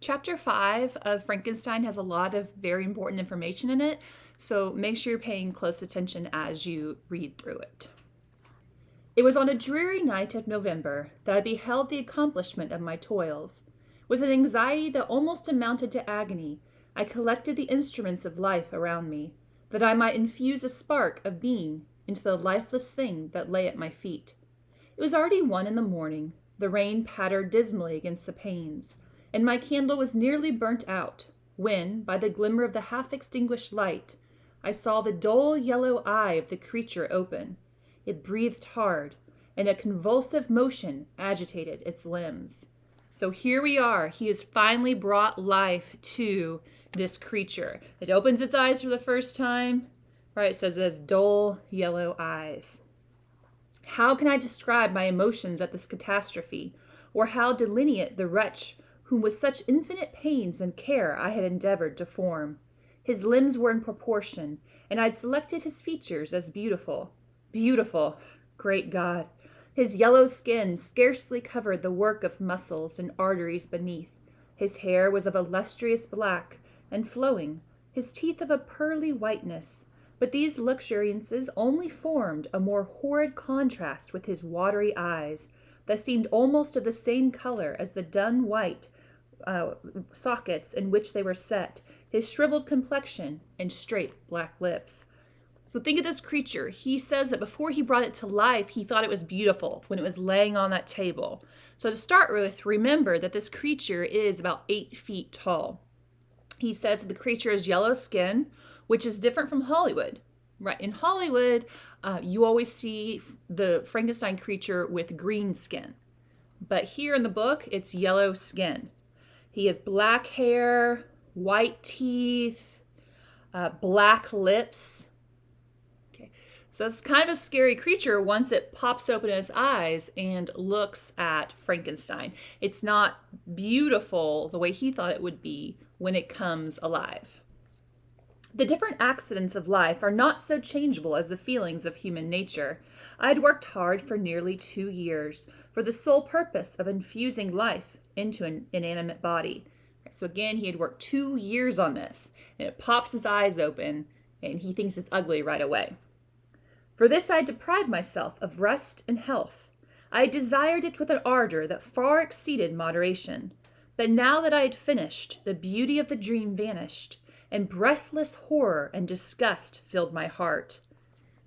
Chapter 5 of Frankenstein has a lot of very important information in it, so make sure you're paying close attention as you read through it. It was on a dreary night of November that I beheld the accomplishment of my toils. With an anxiety that almost amounted to agony, I collected the instruments of life around me, that I might infuse a spark of being into the lifeless thing that lay at my feet. It was already 1 in the morning. The rain pattered dismally against the panes, and my candle was nearly burnt out, when, by the glimmer of the half-extinguished light, I saw the dull yellow eye of the creature open. It breathed hard, and a convulsive motion agitated its limbs. So here we are. He has finally brought life to this creature. It opens its eyes for the first time. Right, it says it has dull yellow eyes. How can I describe my emotions at this catastrophe, or how delineate the wretch whom with such infinite pains and care I had endeavored to form? His limbs were in proportion, and I had selected his features as beautiful. Beautiful! Great God! His yellow skin scarcely covered the work of muscles and arteries beneath. His hair was of a lustrous black and flowing, his teeth of a pearly whiteness, but these luxuriances only formed a more horrid contrast with his watery eyes, that seemed almost of the same color as the dun white sockets in which they were set, his shriveled complexion, and straight black lips. So think of this creature. He says that before he brought it to life, he thought it was beautiful when it was laying on that table. So to start with, remember that this creature is about 8 feet tall. He says that the creature has yellow skin, which is different from Hollywood. Right, in Hollywood, you always see the Frankenstein creature with green skin. But here in the book, it's yellow skin. He has black hair, white teeth, black lips. Okay, so it's kind of a scary creature once it pops open its eyes and looks at Frankenstein. It's not beautiful the way he thought it would be when it comes alive. The different accidents of life are not so changeable as the feelings of human nature. I had worked hard for nearly 2 years for the sole purpose of infusing life into an inanimate body. So again, he had worked 2 years on this, and it pops his eyes open, and he thinks it's ugly right away. For this I had deprived myself of rest and health. I had desired it with an ardor that far exceeded moderation. But now that I had finished, the beauty of the dream vanished, and breathless horror and disgust filled my heart.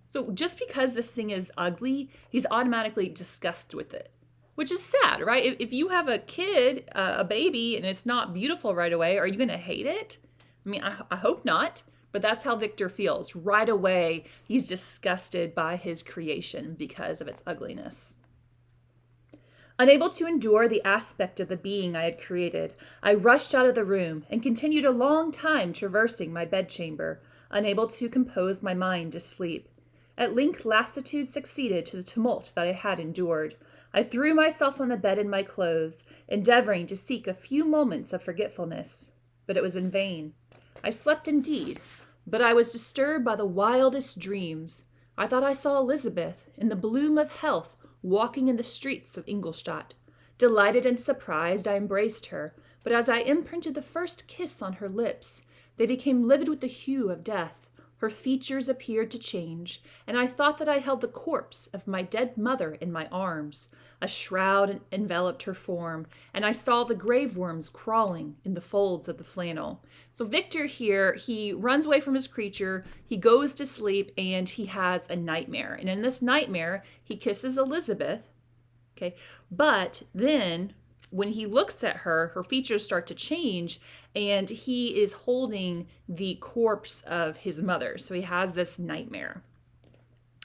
So just because this thing is ugly, he's automatically disgusted with it, which is sad, right? If you have a kid, a baby, and it's not beautiful right away, are you going to hate it? I mean, I hope not, but that's how Victor feels. Right away, he's disgusted by his creation because of its ugliness. Unable to endure the aspect of the being I had created, I rushed out of the room and continued a long time traversing my bedchamber, unable to compose my mind to sleep. At length lassitude succeeded to the tumult that I had endured. I threw myself on the bed in my clothes, endeavoring to seek a few moments of forgetfulness. But it was in vain. I slept indeed, but I was disturbed by the wildest dreams. I thought I saw Elizabeth, in the bloom of health, walking in the streets of Ingolstadt. Delighted and surprised, I embraced her, but as I imprinted the first kiss on her lips, they became livid with the hue of death. Her features appeared to change, and I thought that I held the corpse of my dead mother in my arms. A shroud enveloped her form, and I saw the grave worms crawling in the folds of the flannel. So Victor here, he runs away from his creature, he goes to sleep, and he has a nightmare. And in this nightmare, he kisses Elizabeth, okay? But then when he looks at her, her features start to change, and he is holding the corpse of his mother. So he has this nightmare.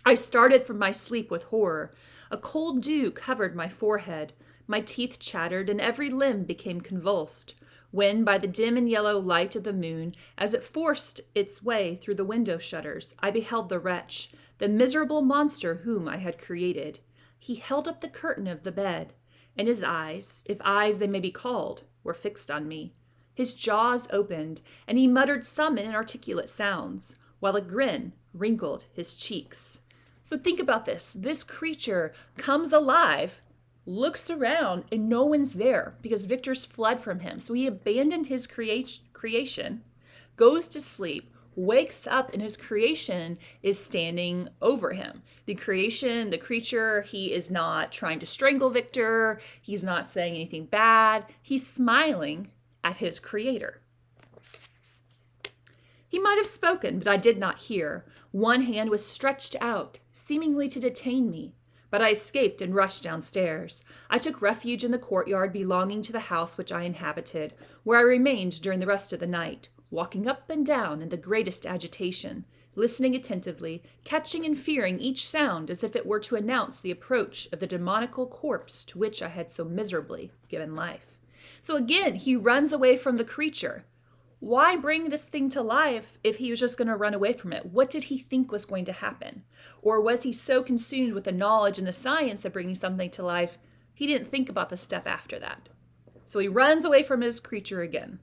I started from my sleep with horror. A cold dew covered my forehead. My teeth chattered, and every limb became convulsed, when, by the dim and yellow light of the moon, as it forced its way through the window shutters, I beheld the wretch, the miserable monster whom I had created. He held up the curtain of the bed, and his eyes, if eyes they may be called, were fixed on me. His jaws opened, and he muttered some inarticulate sounds, while a grin wrinkled his cheeks. So think about this. This creature comes alive looks around, and no one's there because Victor's fled from him. So he abandoned his creation, goes to sleep, wakes up, and his creation is standing over him. The creature, he is not trying to strangle Victor. He's not saying anything bad. He's smiling at his creator. He might have spoken, but I did not hear. One hand was stretched out, seemingly to detain me, but I escaped and rushed downstairs. I took refuge in the courtyard belonging to the house which I inhabited, where I remained during the rest of the night, walking up and down in the greatest agitation, listening attentively, catching and fearing each sound as if it were to announce the approach of the demoniacal corpse to which I had so miserably given life. So again, he runs away from the creature. Why bring this thing to life if he was just going to run away from it? What did he think was going to happen? Or was he so consumed with the knowledge and the science of bringing something to life, he didn't think about the step after that? So he runs away from his creature again.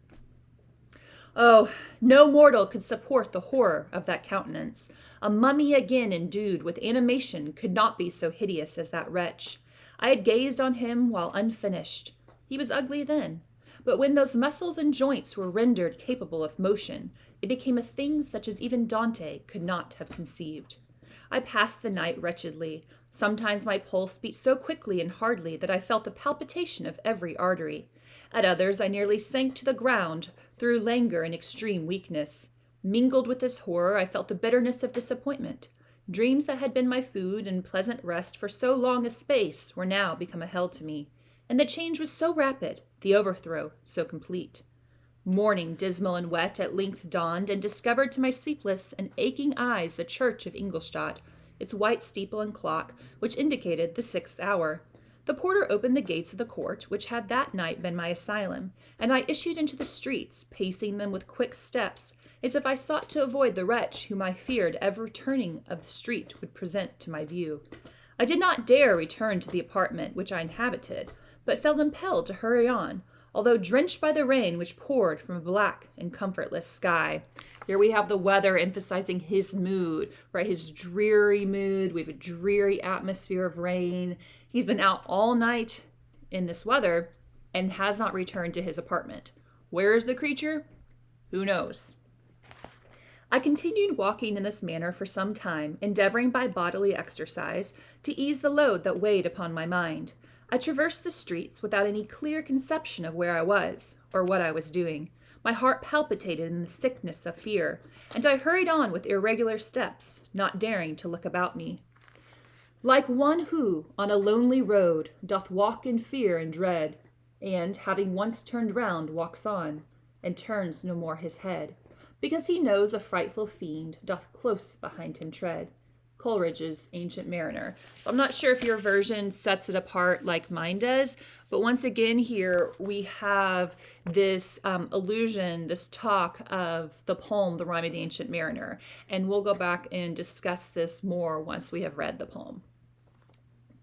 Oh, no mortal could support the horror of that countenance. A mummy again endued with animation could not be so hideous as that wretch. I had gazed on him while unfinished. He was ugly then. But when those muscles and joints were rendered capable of motion, it became a thing such as even Dante could not have conceived. I passed the night wretchedly. Sometimes my pulse beat so quickly and hardly that I felt the palpitation of every artery. At others I nearly sank to the ground through languor and extreme weakness. Mingled with this horror, I felt the bitterness of disappointment. Dreams that had been my food and pleasant rest for so long a space were now become a hell to me. And the change was so rapid, the overthrow so complete. Morning, dismal and wet, at length dawned, and discovered to my sleepless and aching eyes the church of Ingolstadt, its white steeple and clock, which indicated the 6th hour. The porter opened the gates of the court, which had that night been my asylum, and I issued into the streets, pacing them with quick steps, as if I sought to avoid the wretch whom I feared every turning of the street would present to my view. I did not dare return to the apartment which I inhabited, but felt impelled to hurry on, although drenched by the rain which poured from a black and comfortless sky. Here we have the weather emphasizing his mood, right? His dreary mood. We have a dreary atmosphere of rain. He's been out all night in this weather and has not returned to his apartment. Where is the creature? Who knows? I continued walking in this manner for some time, endeavoring by bodily exercise to ease the load that weighed upon my mind. I traversed the streets without any clear conception of where I was or what I was doing. My heart palpitated in the sickness of fear, and I hurried on with irregular steps, not daring to look about me. Like one who, on a lonely road, doth walk in fear and dread, and, having once turned round, walks on, and turns no more his head, because he knows a frightful fiend doth close behind him tread. Coleridge's Ancient Mariner. So I'm not sure if your version sets it apart like mine does, but once again here we have this allusion, this talk of the poem, The Rime of the Ancient Mariner, and we'll go back and discuss this more once we have read the poem.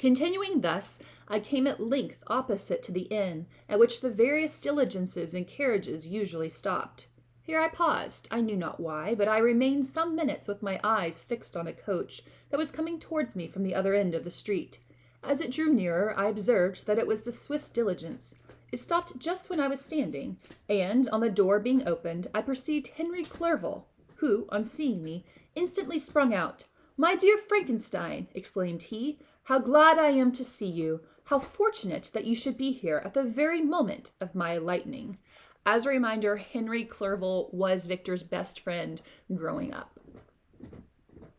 Continuing thus, I came at length opposite to the inn, at which the various diligences and carriages usually stopped. Here I paused, I knew not why, but I remained some minutes with my eyes fixed on a coach that was coming towards me from the other end of the street. As it drew nearer, I observed that it was the Swiss diligence. It stopped just when I was standing, and, on the door being opened, I perceived Henry Clerval, who, on seeing me, instantly sprung out. "My dear Frankenstein," exclaimed he, "how glad I am to see you! How fortunate that you should be here at the very moment of my lightning." As a reminder, Henry Clerval was Victor's best friend growing up.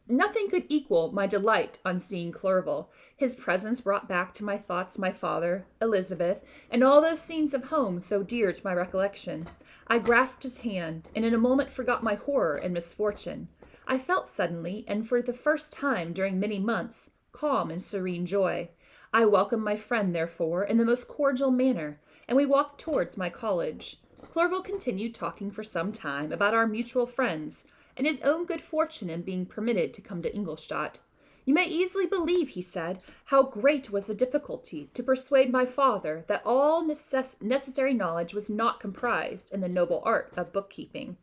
Nothing could equal my delight on seeing Clerval. His presence brought back to my thoughts my father, Elizabeth, and all those scenes of home so dear to my recollection. I grasped his hand, and in a moment forgot my horror and misfortune. I felt suddenly, and for the first time during many months, calm and serene joy. I welcomed my friend, therefore, in the most cordial manner, and we walked towards my college. Clerval continued talking for some time about our mutual friends, and his own good fortune in being permitted to come to Ingolstadt. "You may easily believe," he said, "how great was the difficulty to persuade my father that all necessary knowledge was not comprised in the noble art of bookkeeping.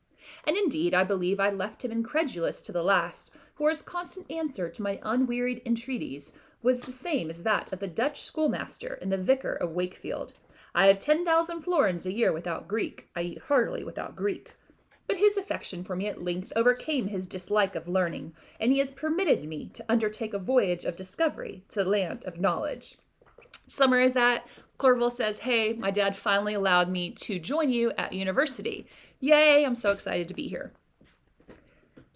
And indeed I believe I left him incredulous to the last, for his constant answer to my unwearied entreaties was the same as that of the Dutch schoolmaster and the vicar of Wakefield. I have 10,000 florins a year without Greek. I eat heartily without Greek. But his affection for me at length overcame his dislike of learning, and he has permitted me to undertake a voyage of discovery to the land of knowledge. Summary is that Clerval says, hey, my dad finally allowed me to join you at university. Yay, I'm so excited to be here.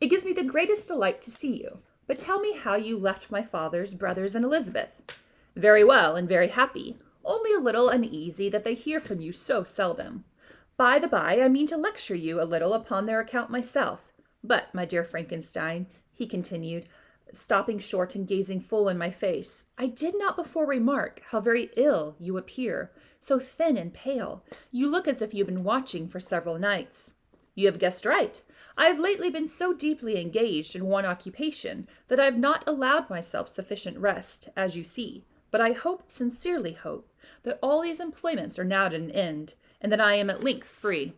It gives me the greatest delight to see you, but tell me how you left my father's brothers and Elizabeth. Very well and very happy, only a little uneasy that they hear from you so seldom. By the by, I mean to lecture you a little upon their account myself. But, my dear Frankenstein, he continued, stopping short and gazing full in my face, I did not before remark how very ill you appear, so thin and pale. You look as if you had been watching for several nights. You have guessed right. I have lately been so deeply engaged in one occupation that I have not allowed myself sufficient rest, as you see. But I hope, sincerely hope, that all these employments are now at an end, and that I am at length free.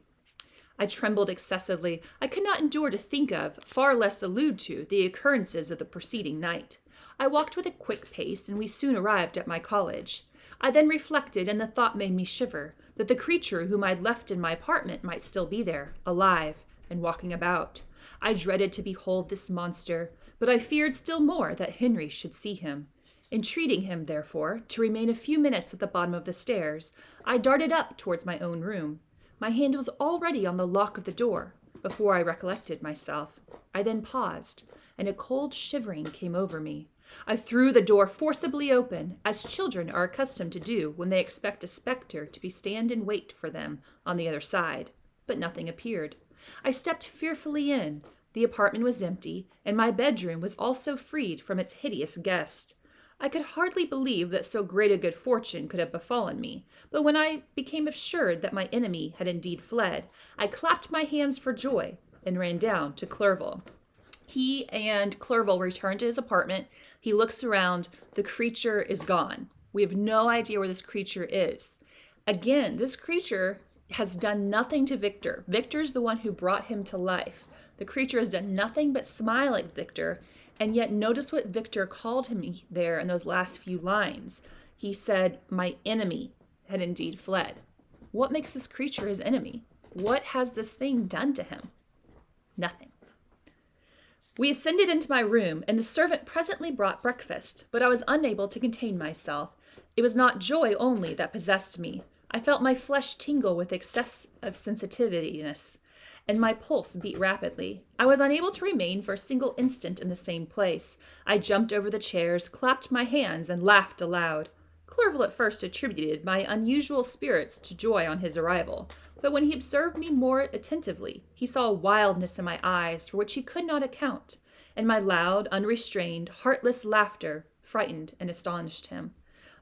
I trembled excessively. I could not endure to think of, far less allude to, the occurrences of the preceding night. I walked with a quick pace, and we soon arrived at my college. I then reflected, and the thought made me shiver, that the creature whom I had left in my apartment might still be there, alive, and walking about. I dreaded to behold this monster, but I feared still more that Henry should see him. Entreating him, therefore, to remain a few minutes at the bottom of the stairs, I darted up towards my own room. My hand was already on the lock of the door, before I recollected myself. I then paused, and a cold shivering came over me. I threw the door forcibly open, as children are accustomed to do when they expect a spectre to be stand in wait for them on the other side. But nothing appeared. I stepped fearfully in. The apartment was empty, and my bedroom was also freed from its hideous guest. I could hardly believe that so great a good fortune could have befallen me, but when I became assured that my enemy had indeed fled, I clapped my hands for joy and ran down to Clerval. He and Clerval return to his apartment. He looks around. The creature is gone. We have no idea where this creature is. Again, this creature has done nothing to Victor. Victor's the one who brought him to life. The creature has done nothing but smile at Victor. And yet notice what Victor called him there in those last few lines. He said, my enemy had indeed fled. What makes this creature his enemy? What has this thing done to him? Nothing. We ascended into my room, and the servant presently brought breakfast, but I was unable to contain myself. It was not joy only that possessed me. I felt my flesh tingle with excess of sensitiveness, and my pulse beat rapidly. I was unable to remain for a single instant in the same place. I jumped over the chairs, clapped my hands, and laughed aloud. Clerval at first attributed my unusual spirits to joy on his arrival, but when he observed me more attentively, he saw a wildness in my eyes for which he could not account, and my loud, unrestrained, heartless laughter frightened and astonished him.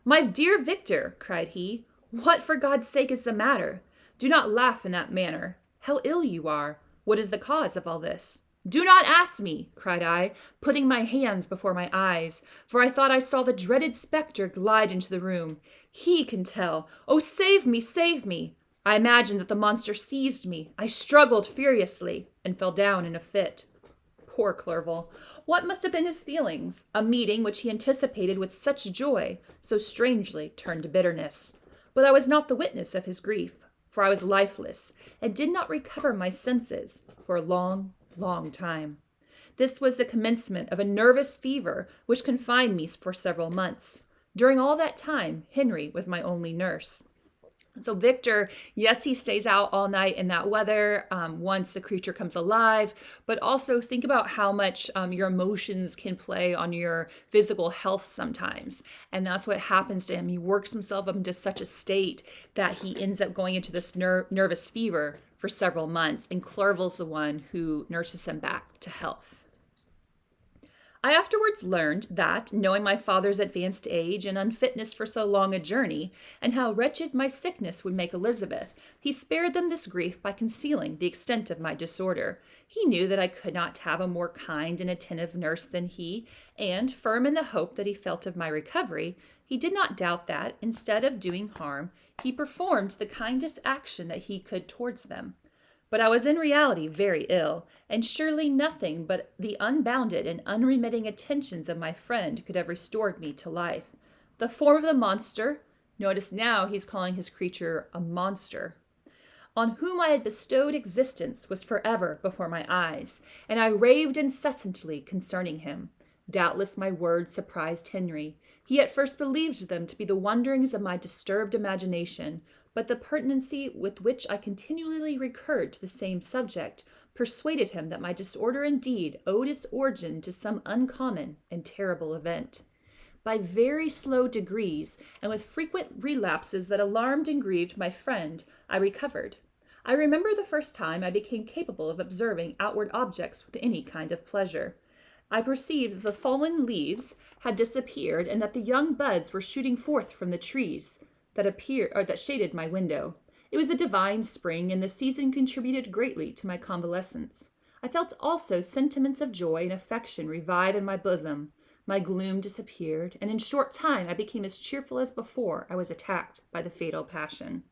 My dear Victor, cried he, what for God's sake is the matter? Do not laugh in that manner. How ill you are! What is the cause of all this? Do not ask me, cried I, putting my hands before my eyes, for I thought I saw the dreaded spectre glide into the room. He can tell. Oh, save me, save me! I imagined that the monster seized me. I struggled furiously and fell down in a fit. Poor Clerval. What must have been his feelings? A meeting which he anticipated with such joy, so strangely turned to bitterness. But I was not the witness of his grief, for I was lifeless, and did not recover my senses for a long, long time. This was the commencement of a nervous fever which confined me for several months. During all that time, Henry was my only nurse. So Victor, yes, he stays out all night in that weather once the creature comes alive, but also think about how much your emotions can play on your physical health sometimes. And that's what happens to him. He works himself up into such a state that he ends up going into this nervous fever for several months. And Clerval's the one who nurses him back to health. I afterwards learned that, knowing my father's advanced age and unfitness for so long a journey, and how wretched my sickness would make Elizabeth, he spared them this grief by concealing the extent of my disorder. He knew that I could not have a more kind and attentive nurse than he, and, firm in the hope that he felt of my recovery, he did not doubt that, instead of doing harm, he performed the kindest action that he could towards them. But I was in reality very ill, and surely nothing but the unbounded and unremitting attentions of my friend could have restored me to life. The form of the monster, notice now he's calling his creature a monster, on whom I had bestowed existence was forever before my eyes, and I raved incessantly concerning him. Doubtless my words surprised Henry. He at first believed them to be the wonderings of my disturbed imagination, but the pertinency with which I continually recurred to the same subject persuaded him that my disorder indeed owed its origin to some uncommon and terrible event. By very slow degrees, and with frequent relapses that alarmed and grieved my friend, I recovered. I remember the first time I became capable of observing outward objects with any kind of pleasure. I perceived that the fallen leaves had disappeared, and that the young buds were shooting forth from the trees that shaded my window. It was a divine spring, and the season contributed greatly to my convalescence. I felt also sentiments of joy and affection revive in my bosom. My gloom disappeared, and in short time I became as cheerful as before I was attacked by the fatal passion.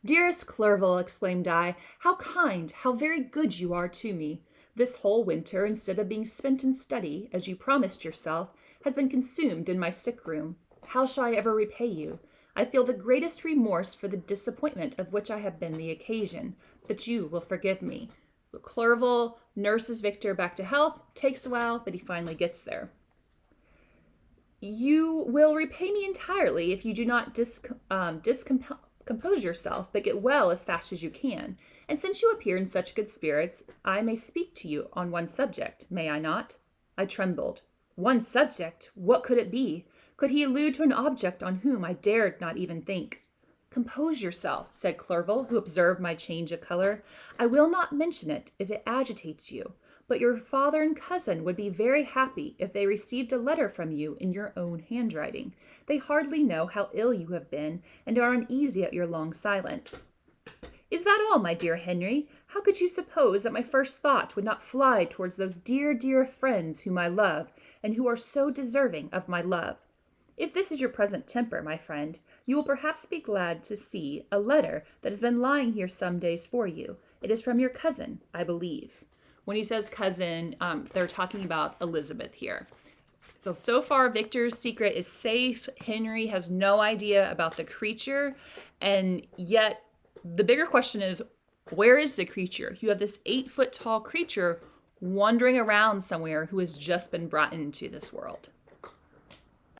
Dearest Clerval, exclaimed I, how kind, how very good you are to me. This whole winter, instead of being spent in study, as you promised yourself, has been consumed in my sick room. How shall I ever repay you? I feel the greatest remorse for the disappointment of which I have been the occasion, but you will forgive me. Clerval nurses Victor back to health. Takes a while, but he finally gets there. You will repay me entirely if you do not compose yourself, but get well as fast as you can. And since you appear in such good spirits, I may speak to you on one subject, may I not? I trembled. One subject? What could it be? Could he allude to an object on whom I dared not even think? Compose yourself, said Clerval, who observed my change of color. I will not mention it if it agitates you, but your father and cousin would be very happy if they received a letter from you in your own handwriting. They hardly know how ill you have been, and are uneasy at your long silence. Is that all, my dear Henry? How could you suppose that my first thought would not fly towards those dear, dear friends whom I love, and who are so deserving of my love? If this is your present temper, my friend, you will perhaps be glad to see a letter that has been lying here some days for you. It is from your cousin, I believe. When he says cousin, they're talking about Elizabeth here. So far, Victor's secret is safe. Henry has no idea about the creature, and yet the bigger question is, where is the creature? You have this 8-foot tall creature wandering around somewhere who has just been brought into this world.